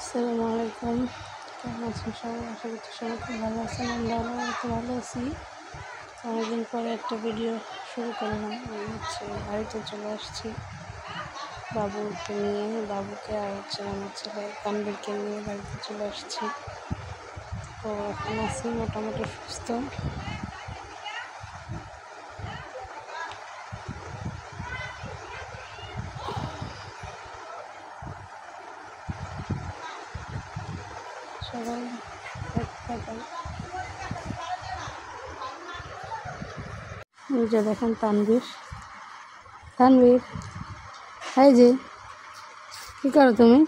আসসালামু আলাইকুম। কেমন আছেন সবাই? আশা করছি সবাই খুব ভালো আছেন। আমরা ভালো আছি। অনেকদিন পরে একটা ভিডিও শুরু করলাম। আমি বাড়িতে চলে আসছি বাবুকে নিয়ে, বাবুকে আর আমার ছেলে তানভীরকে নিয়ে বাড়িতে চলে আসছি। তো এখন আছি মোটামুটি সুস্থ। সবাই যে দেখেন তানভীর, এই যে কী করো তুমি?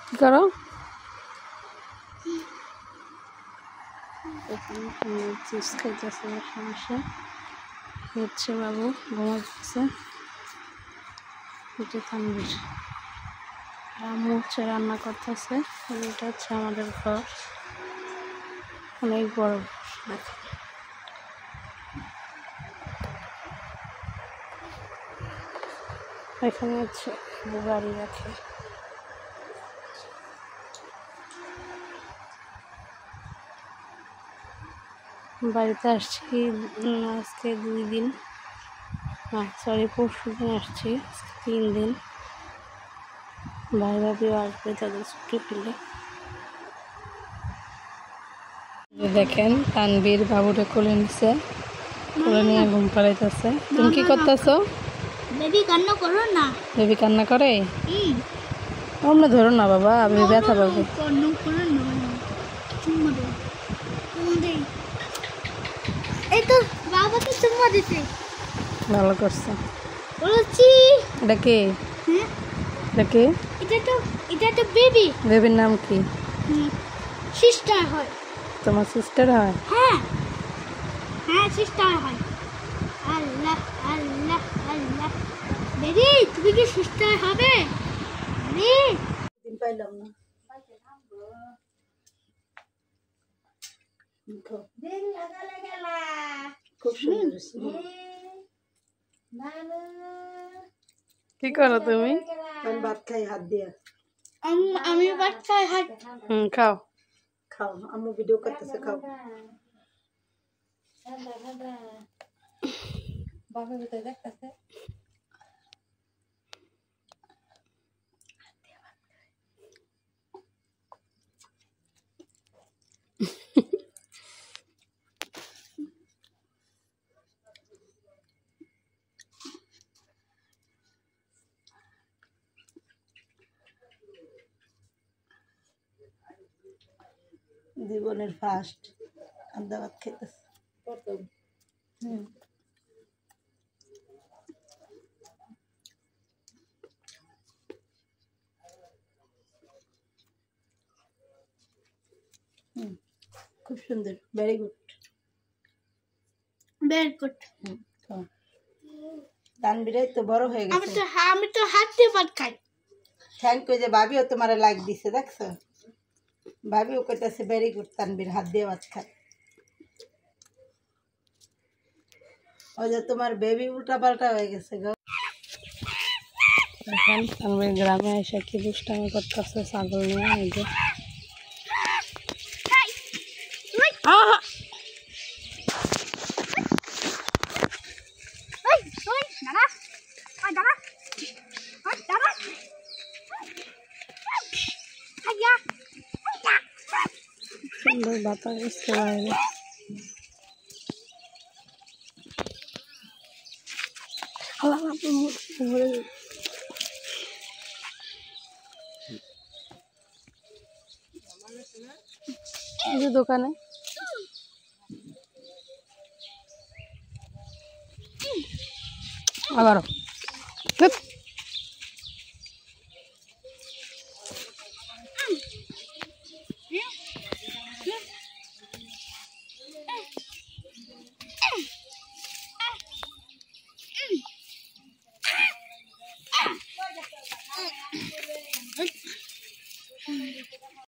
কী করো? চিপস খাইতেছে, সমস্যা হচ্ছে। বাবু ঘুমাচ্ছে। এটা তানভীর। আম্মু রান্না করতেছে। এটা হচ্ছে আমাদের ঘর, অনেক বড় ঘর। এখানে হচ্ছে গাড়ি রাখে। বাড়িতে আসছি আজকে 2 দিন, পরশু দিন আসছি, 3 দিন। ভাই ভাবিও আসবে তাদের ছুটি পেলে। দেখেন তানভীর বাবুরে কোলে নিছে, কোলে নিয়ে ঘুম পাড়াইতেছে। তুমি কি করতেছো? বেবি কান্না করো না। বেবি কান্না করে? আমরা ধরো না বাবা, আমি ব্যথা পাবো। এই তো বাবাকে চুম্মা দিতে। ভালো করছে। বলছি এটা কে? এটা কে? এটা তো বেবি। বেবির নাম কি? সিস্টার হয়। তোমার সিস্টার হয়? হ্যাঁ হ্যাঁ, সিস্টার হয়। আল্লাহ আল্লাহ আল্লাহ। বেবি তুমি কি সিস্টার হবে? আরে দিন পাইলাম না। খুব সুন্দর। কি করো তুমি? আমি ভাত খাই হাত দিয়ে। আমি ভাত খাই হাত। খাও খাও, আম্মু ভিডিও করতেছে, খাও। বাবা ভিতরে দেখতেছে। জীবনের ফার্স্ট আদা ভাত খেতেছে প্রথম। খুব সুন্দর, very good, very good. Tanvir তো বড় হয়ে গেছে। আমি তো হাত দিয়ে ভাত খাই। থ্যাংক ইউ যে ভাবিও তোমার লাইক দিছে, দেখছো? ভাবিও কইতাছে ভেরি গুড, তানভীর হাত দিয়ে ভাত খায়। ওই যে তোমার বেবি উল্টা পাল্টা হয়ে গেছে গো। এখন তানভীর গ্রামে এসে কি দুষ্টামি করতেছে ছাগল নিয়ে। এই যে সুন্দর বাতাস আসছে বাইরে। দোকানে আবারও